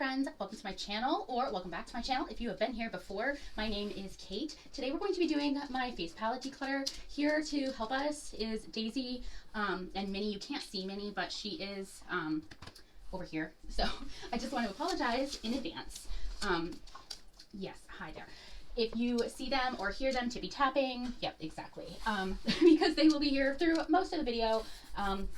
friends, welcome to my channel, or welcome back to my channel if you have been here before. My name is Kate. Today we're going to be doing my face palette declutter. Here to help us is Daisy, and Minnie. You can't see Minnie, but she is over here. So I just want to apologize in advance. Yes, hi there. If you see them or hear them tippy tapping, yep, exactly. Because they will be here through most of the video.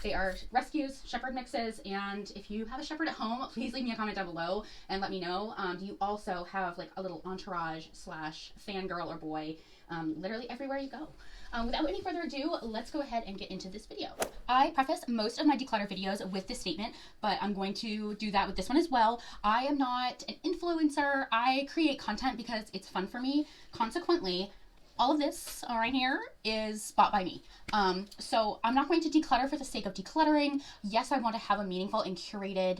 They are rescues, shepherd mixes, and if you have a shepherd at home, please leave me a comment down below and let me know. Do you also have like a little entourage slash fangirl or boy literally everywhere you go? Without any further ado, let's go ahead and get into this video. I preface most of my declutter videos with this statement, but I'm going to do that with this one as well. I am not an influencer. I create content because it's fun for me. Consequently, all of this right here is bought by me. So I'm not going to declutter for the sake of decluttering. Yes, I want to have a meaningful and curated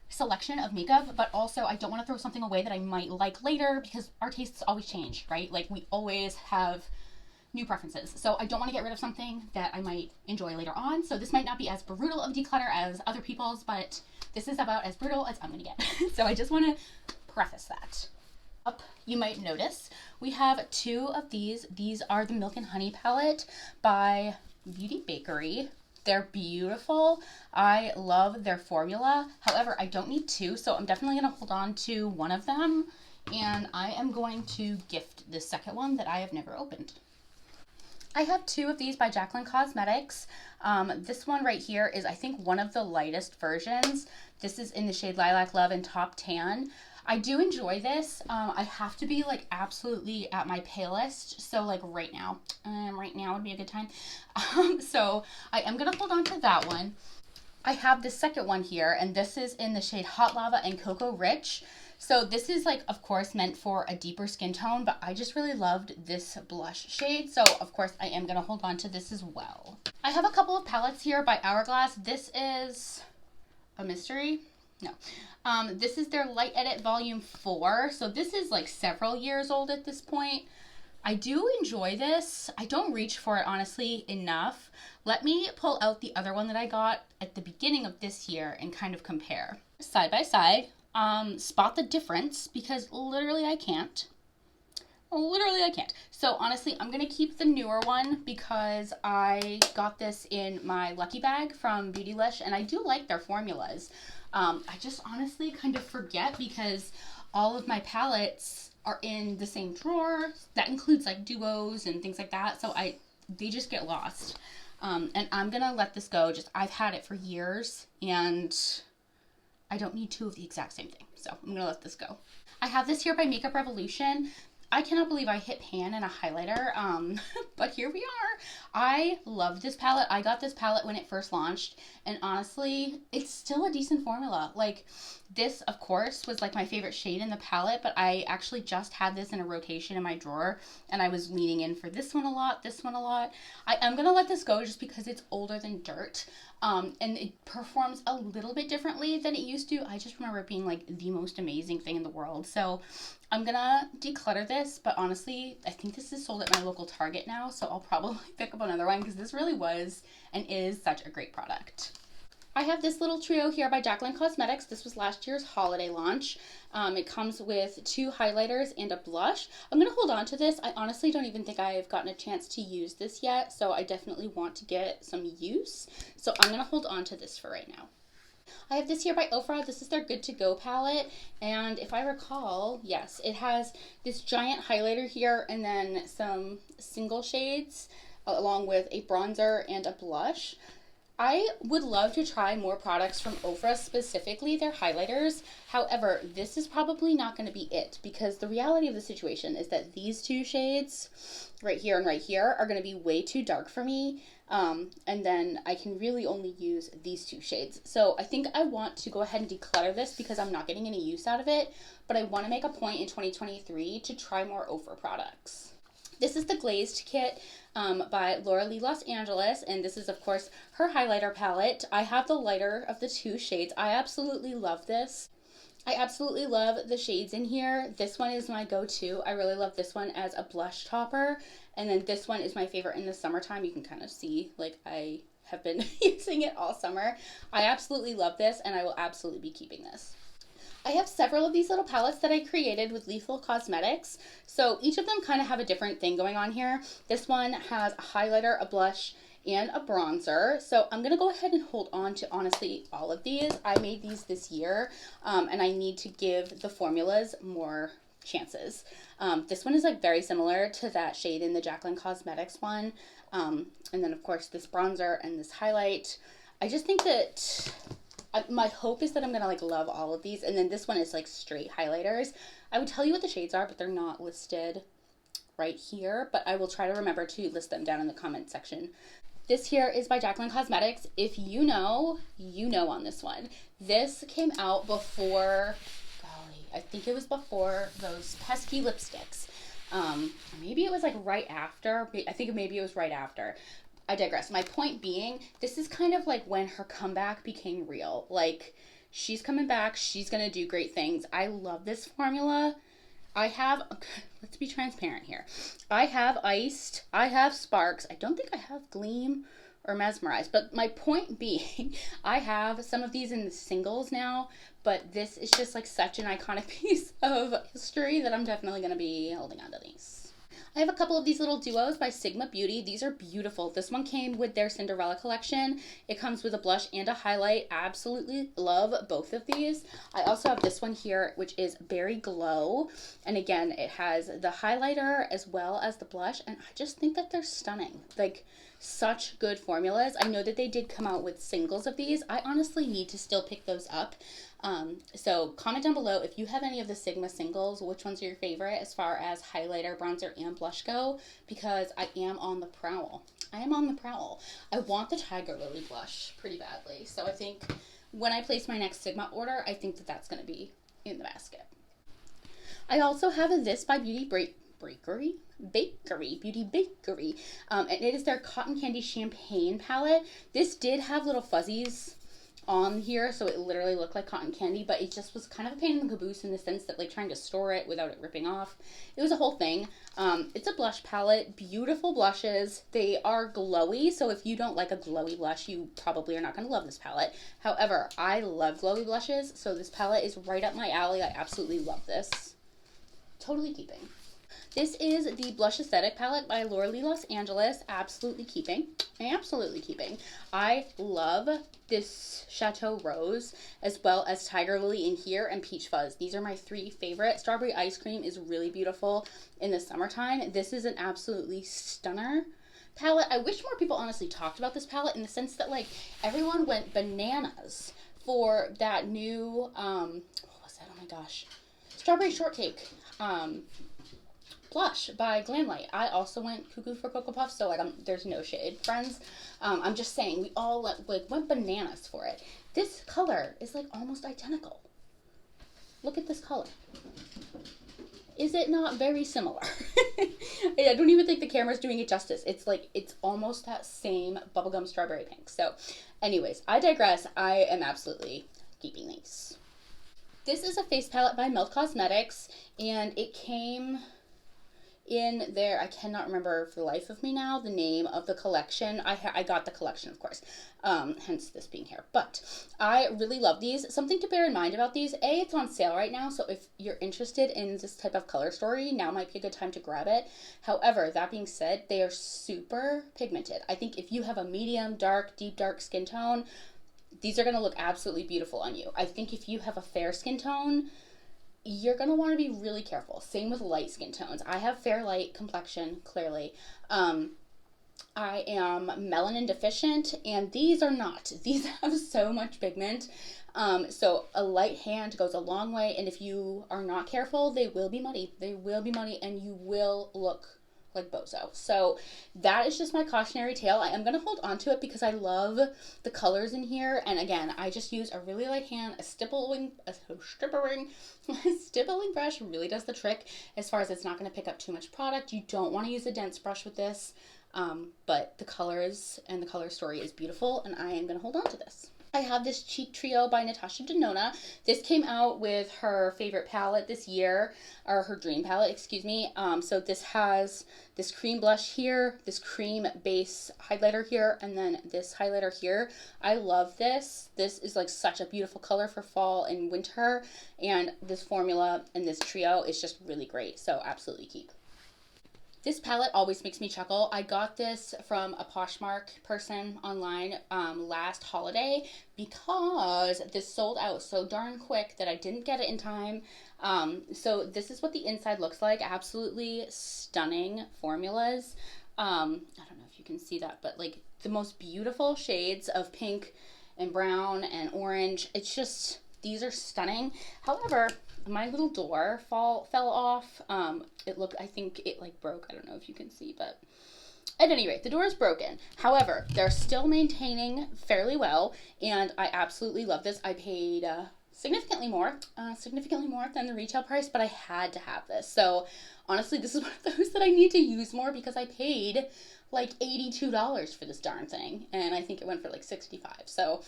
selection of makeup, but also I don't want to throw something away that I might like later because our tastes always change, right? Like we always have new preferences. So I don't want to get rid of something that I might enjoy later on. So this might not be as brutal of declutter as other people's, but this is about as brutal as I'm going to get. So I just want to preface that. Up, you might notice we have two of these. These are the Milk and Honey palette by Beauty Bakery. They're beautiful. I love their formula. However, I don't need two, so I'm definitely going to hold on to one of them, and I am going to gift the second one that I have never opened. I have two of these by Jaclyn Cosmetics. This one right here is, I think, one of the lightest versions. This is in the shade Lilac Love and Top Tan. I do enjoy this. I have to be like absolutely at my palest. So like right now would be a good time. So I am going to hold on to that one. I have the second one here, and this is in the shade Hot Lava and Cocoa Rich. So this is like, of course, meant for a deeper skin tone, but I just really loved this blush shade. So of course I am going to hold on to this as well. I have a couple of palettes here by Hourglass. This is a mystery. No. This is their Light Edit Volume 4. So this is like several years old at this point. I do enjoy this. I don't reach for it, honestly, enough. Let me pull out the other one that I got at the beginning of this year and kind of compare. Side by side, spot the difference, because literally I can't. So honestly, I'm going to keep the newer one because I got this in my Lucky Bag from Beautylish, and I do like their formulas. I just honestly kind of forget because all of my palettes are in the same drawer. That includes like duos and things like that. So they just get lost. And I'm going to let this go. I've had it for years and I don't need two of the exact same thing. So I'm going to let this go. I have this here by Makeup Revolution. I cannot believe I hit pan in a highlighter, but here we are. I love this palette. I got this palette when it first launched, and honestly, it's still a decent formula. Like, this, of course, was like my favorite shade in the palette, but I actually just had this in a rotation in my drawer, and I was leaning in for this one a lot, this one a lot. I am going to let this go just because it's older than dirt, and it performs a little bit differently than it used to. I just remember it being like the most amazing thing in the world. So I'm gonna declutter this, but honestly, I think this is sold at my local Target now, so I'll probably pick up another one because this really was and is such a great product. I have this little trio here by Jaclyn Cosmetics. This was last year's holiday launch. It comes with two highlighters and a blush. I'm going to hold on to this. I honestly don't even think I've gotten a chance to use this yet, so I definitely want to get some use. So I'm going to hold on to this for right now. I have this here by Ofra. This is their Good to Go palette, and if I recall, yes, it has this giant highlighter here and then some single shades along with a bronzer and a blush. I would love to try more products from Ofra, specifically their highlighters. However, this is probably not going to be it because the reality of the situation is that these two shades right here and right here are going to be way too dark for me. And then I can really only use these two shades. So I think I want to go ahead and declutter this because I'm not getting any use out of it, but I want to make a point in 2023 to try more Ofra products. This is the Glazed Kit by Laura Lee Los Angeles, and this is, of course, her highlighter palette. I have the lighter of the two shades. I absolutely love this. I absolutely love the shades in here. This one is my go-to. I really love this one as a blush topper, and then this one is my favorite in the summertime. You can kind of see, like, I have been using it all summer. I absolutely love this, and I will absolutely be keeping this. I have several of these little palettes that I created with Lethal Cosmetics. So each of them kind of have a different thing going on here. This one has a highlighter, a blush, and a bronzer. So I'm going to go ahead and hold on to, honestly, all of these. I made these this year, and I need to give the formulas more chances. This one is like very similar to that shade in the Jaclyn Cosmetics one. And then, of course, this bronzer and this highlight. I just think that my hope is that I'm going to like love all of these. And then this one is like straight highlighters. I would tell you what the shades are, but they're not listed right here. But I will try to remember to list them down in the comment section. This here is by Jaclyn Cosmetics. If you know, you know on this one. This came out before, golly, I think it was before those pesky lipsticks. Maybe it was like right after. I think maybe it was right after. I digress. My point being, this is kind of like when her comeback became real. Like, she's coming back. She's going to do great things. I love this formula. I have, let's be transparent here. I have Iced. I have Sparks. I don't think I have Gleam or Mesmerize. But my point being, I have some of these in the singles now. But this is just like such an iconic piece of history that I'm definitely going to be holding on to these. I have a couple of these little duos by Sigma Beauty. These are beautiful. This one came with their Cinderella collection. It comes with a blush and a highlight. Absolutely love both of these. I also have this one here, which is Berry Glow. And again, it has the highlighter as well as the blush. And I just think that they're stunning. Like, such good formulas. I know that they did come out with singles of these. I honestly need to still pick those up. So comment down below if you have any of the Sigma singles, which ones are your favorite as far as highlighter, bronzer, and blush go, because I am on the prowl. I am on the prowl. I want the Tiger Lily blush pretty badly. So I think when I place my next Sigma order, I think that that's going to be in the basket. I also have a This by Beauty Beauty Bakery, and it is their Cotton Candy Champagne palette. This did have little fuzzies on here, so it literally looked like cotton candy, but it just was kind of a pain in the caboose in the sense that like trying to store it without it ripping off. It was a whole thing. It's a blush palette, beautiful blushes. They are glowy, so if you don't like a glowy blush, you probably are not going to love this palette. However, I love glowy blushes, so this palette is right up my alley. I absolutely love this. Totally keeping. This is the Blush Aesthetic palette by Laura Lee Los Angeles. Absolutely keeping. Absolutely keeping. I love this Chateau Rose as well as Tiger Lily in here and Peach Fuzz. These are my three favorite. Strawberry Ice Cream is really beautiful in the summertime. This is an absolutely stunner palette. I wish more people honestly talked about this palette in the sense that like everyone went bananas for that new, what was that? Oh my gosh. Strawberry Shortcake. Blush by Glamlight. I also went cuckoo for Cocoa Puffs, so like there's no shade, friends. I'm just saying we all went bananas for it. This color is like almost identical. Look at this color. Is it not very similar? I don't even think the camera's doing it justice. It's like it's almost that same bubblegum strawberry pink. So, anyways, I digress. I am absolutely keeping these. This is a face palette by Melt Cosmetics, and it came in there. I cannot remember for the life of me now the name of the collection. I got the collection, of course, hence this being here. But I really love these. Something to bear in mind about these, it's on sale right now, so if you're interested in this type of color story, now might be a good time to grab it. However, that being said, they are super pigmented. I think if you have a medium, dark, deep dark skin tone, these are going to look absolutely beautiful on you. I think if you have a fair skin tone, you're going to want to be really careful. Same with light skin tones. I have fair light complexion, clearly. I am melanin deficient, and these are not. These have so much pigment. So a light hand goes a long way, and if you are not careful, they will be muddy. They will be muddy, and you will look like bozo. So that is just my cautionary tale. I am going to hold on to it because I love the colors in here. And again, I just use a really light hand. A stippling brush really does the trick as far as it's not going to pick up too much product. You don't want to use a dense brush with this. But the colors and the color story is beautiful, and I am going to hold on to this. I have this Cheek Trio by Natasha Denona. This came out with her favorite palette this year, or her dream palette, excuse me. So this has this cream blush here, this cream base highlighter here, and then this highlighter here. I love this. This is like such a beautiful color for fall and winter, and this formula and this trio is just really great. So absolutely keep. This palette always makes me chuckle. I got this from a Poshmark person online last holiday because this sold out so darn quick that I didn't get it in time. So this is what the inside looks like. Absolutely stunning formulas. I don't know if you can see that, but like the most beautiful shades of pink and brown and orange. It's just, these are stunning. However, my little door fell off. I think it like broke. I don't know if you can see, but at any rate, the door is broken. However, they're still maintaining fairly well, and I absolutely love this. I paid significantly more than the retail price, but I had to have this. So honestly, this is one of those that I need to use more because I paid like $82 for this darn thing, and I think it went for like $65. So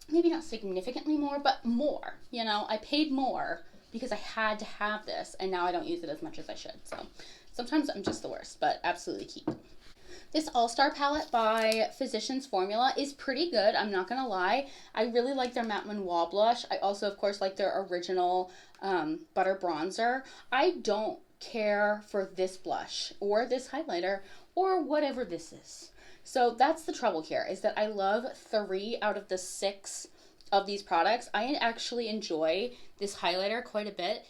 maybe not significantly more, but more. You know, I paid more because I had to have this, and now I don't use it as much as I should. So sometimes I'm just the worst, but absolutely keep. This All-Star palette by Physicians Formula is pretty good, I'm not gonna lie. I really like their Matte Noir blush. I also, of course, like their original butter bronzer. I don't care for this blush or this highlighter or whatever this is. So that's the trouble here, is that I love 3 out of the 6 of these products. I actually enjoy this highlighter quite a bit.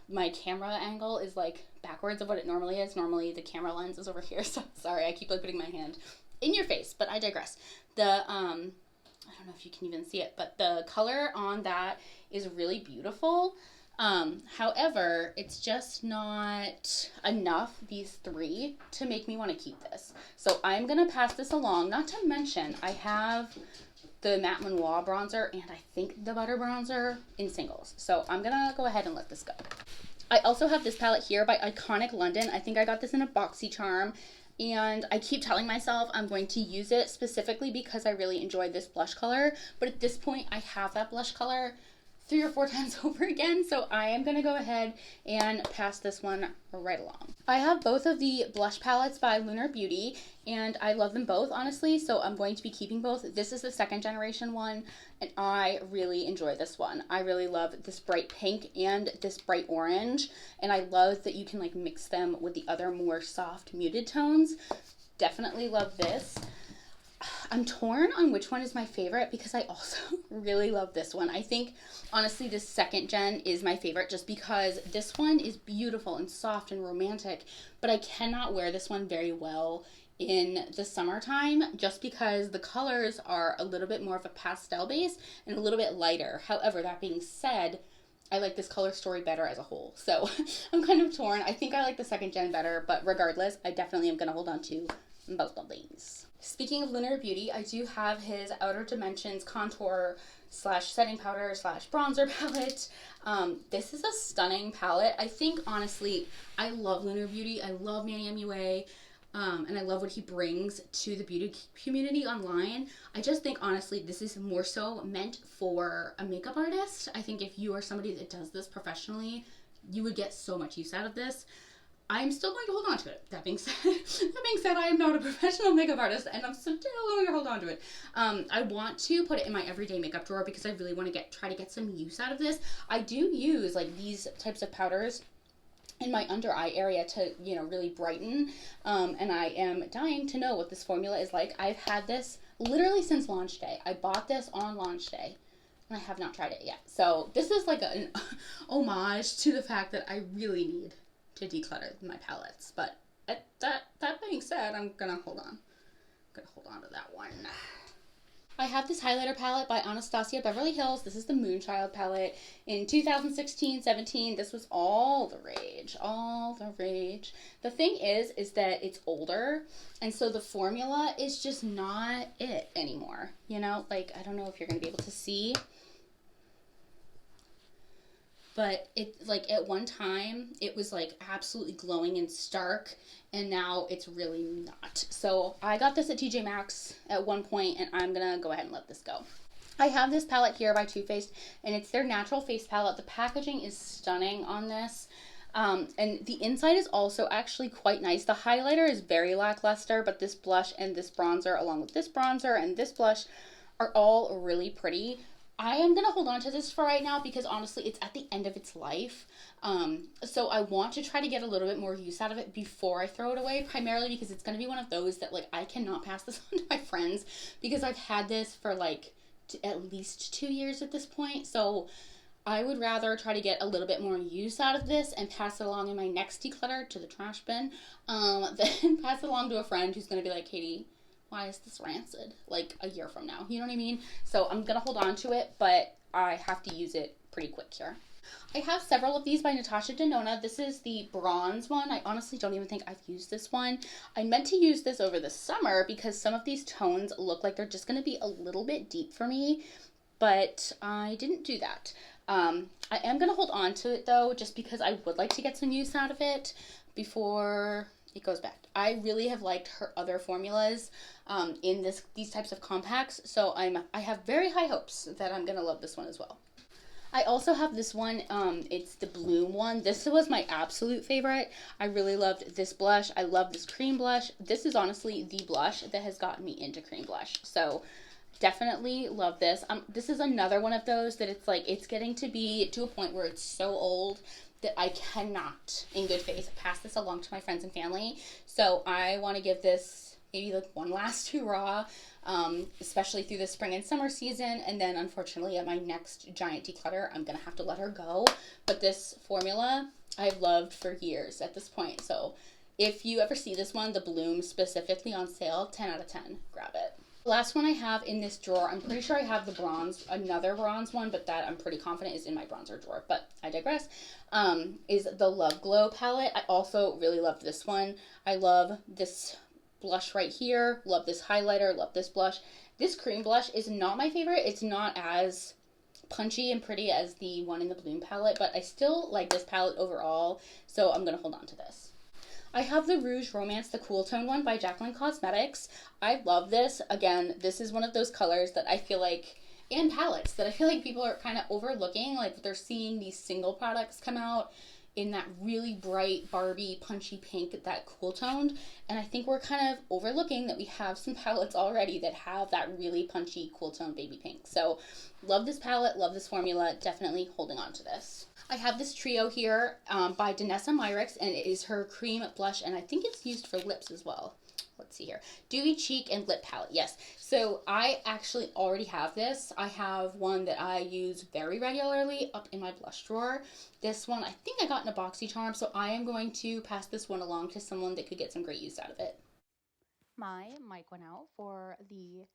My camera angle is like backwards of what it normally is. Normally the camera lens is over here, so sorry, I keep like putting my hand in your face, but I digress. The I don't know if you can even see it, but the color on that is really beautiful. However, it's just not enough, these 3, to make me want to keep this. So I'm gonna pass this along. Not to mention, I have the Matte Noir bronzer and I think the butter bronzer in singles. So I'm gonna go ahead and let this go. I also have this palette here by Iconic London. I think I got this in a BoxyCharm, and I keep telling myself I'm going to use it specifically because I really enjoyed this blush color. But at this point, I have that blush color 3 or 4 times over again, so I am going to go ahead and pass this one right along. I have both of the blush palettes by Lunar Beauty, and I love them both, honestly, so I'm going to be keeping both. This is the 2nd generation one, and I really enjoy this one. I really love this bright pink and this bright orange, and I love that you can like mix them with the other more soft muted tones. Definitely love this. I'm torn on which one is my favorite because I also really love this one. I think, honestly, this 2nd gen is my favorite just because this one is beautiful and soft and romantic, but I cannot wear this one very well in the summertime just because the colors are a little bit more of a pastel base and a little bit lighter. However, that being said, I like this color story better as a whole. So I'm kind of torn. I think I like the 2nd gen better, but regardless, I definitely am going to hold on to both of these. Speaking of Lunar Beauty, I do have his Outer Dimensions contour slash setting powder slash bronzer palette. This is a stunning palette. I think, honestly, I love Lunar Beauty. I love Manny MUA. And I love what he brings to the beauty community online. I just think, honestly, this is more so meant for a makeup artist. I think if you are somebody that does this professionally, you would get so much use out of this. I'm still going to hold on to it. That being said, I am not a professional makeup artist, and I'm still going to hold on to it. I want to put it in my everyday makeup drawer because I really want to try to get some use out of this. I do use like these types of powders in my under eye area to, you know, really brighten. And I am dying to know what this formula is like. I've had this literally since launch day. I bought this on launch day, and I have not tried it yet. So this is like an homage to the fact that I really need to declutter my palettes. But that being said, I'm gonna hold on. To that one. I have this highlighter palette by Anastasia Beverly Hills. This is the Moonchild palette. In 2016-17, this was all the rage. The thing is that it's older, and so the formula is just not it anymore. You know, like, I don't know if you're going to be able to see, but it, like, at one time, it was, like, absolutely glowing and stark, and now it's really not. So I got this at TJ Maxx at one point, and I'm gonna go ahead and let this go. I have this palette here by Too Faced, and it's their natural face palette. The packaging is stunning on this. And the inside is also actually quite nice. The highlighter is very lackluster, but this blush and this bronzer, along with this bronzer and this blush, are all really pretty. I am going to hold on to this for right now because honestly, it's at the end of its life. So I want to try to get a little bit more use out of it before I throw it away, primarily because it's going to be one of those that like I cannot pass this on to my friends because I've had this for like at least 2 years at this point. So I would rather try to get a little bit more use out of this and pass it along in my next declutter to the trash bin, than pass it along to a friend who's going to be like, Katie, why is this rancid? Like a year from now, you know what I mean? So I'm going to hold on to it, but I have to use it pretty quick here. I have several of these by Natasha Denona. This is the bronze one. I honestly don't even think I've used this one. I meant to use this over the summer because some of these tones look like they're just going to be a little bit deep for me, but I didn't do that. I am going to hold on to it though, just because I would like to get some use out of it before it goes back. I really have liked her other formulas in these types of compacts, so I have very high hopes that I'm going to love this one as well. I also have this one, it's the Bloom one. This was my absolute favorite. I really loved this blush. I love this cream blush. This is honestly the blush that has gotten me into cream blush. So definitely love this. This is another one of those that it's like, it's getting to be to a point where it's so old that I cannot, in good faith, pass this along to my friends and family. So I want to give this maybe like one last hurrah, especially through the spring and summer season. And then unfortunately at my next giant declutter, I'm going to have to let her go. But this formula I've loved for years at this point. So if you ever see this one, the Bloom specifically on sale, 10 out of 10, grab it. The last one I have in this drawer, I'm pretty sure I have the bronze, another bronze one, but that I'm pretty confident is in my bronzer drawer, but I digress, is the Love Glow palette. I also really love this one. I love this blush right here, love this highlighter, love this blush. This cream blush is not my favorite. It's not as punchy and pretty as the one in the Bloom palette, but I still like this palette overall, so I'm going to hold on to this. I have the Rouge Romance, the Cool Tone one by Jaclyn Cosmetics. I love this. Again, this is one of those colors that I feel like, and palettes, that I feel like people are kind of overlooking. Like they're seeing these single products come out in that really bright Barbie punchy pink, that cool toned. And I think we're kind of overlooking that we have some palettes already that have that really punchy cool tone baby pink. So love this palette, love this formula, definitely holding on to this. I have this trio here by Danessa Myricks, and it is her cream blush, and I think it's used for lips as well. Let's see here. Dewy Cheek and Lip Palette. Yes. So I actually already have this. I have one that I use very regularly up in my blush drawer. This one I think I got in a BoxyCharm, so I am going to pass this one along to someone that could get some great use out of it. My mic went out for the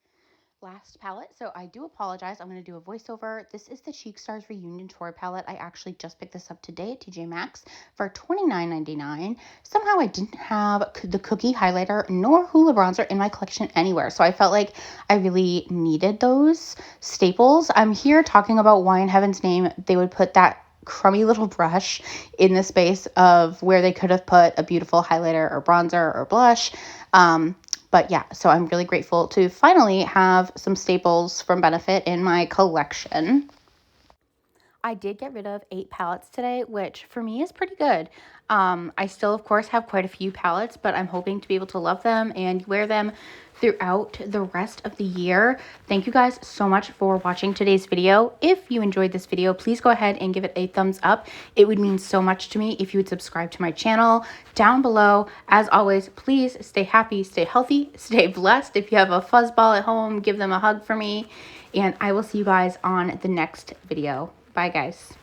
last palette, so I do apologize. I'm going to do a voiceover. This is the Cheek Stars Reunion Tour palette. I actually just picked this up today at TJ Maxx for $29.99. Somehow I didn't have the Cookie highlighter nor Hoola bronzer in my collection anywhere, so I felt like I really needed those staples. I'm here talking about why in heaven's name they would put that crummy little brush in the space of where they could have put a beautiful highlighter or bronzer or blush. But yeah, so I'm really grateful to finally have some staples from Benefit in my collection. I did get rid of 8 palettes today, which for me is pretty good. I still, of course, have quite a few palettes, but I'm hoping to be able to love them and wear them throughout the rest of the year. Thank you guys so much for watching today's video. If you enjoyed this video, please go ahead and give it a thumbs up. It would mean so much to me if you would subscribe to my channel down below. As always, please stay happy, stay healthy, stay blessed. If you have a fuzzball at home, give them a hug for me. And I will see you guys on the next video. Bye, guys.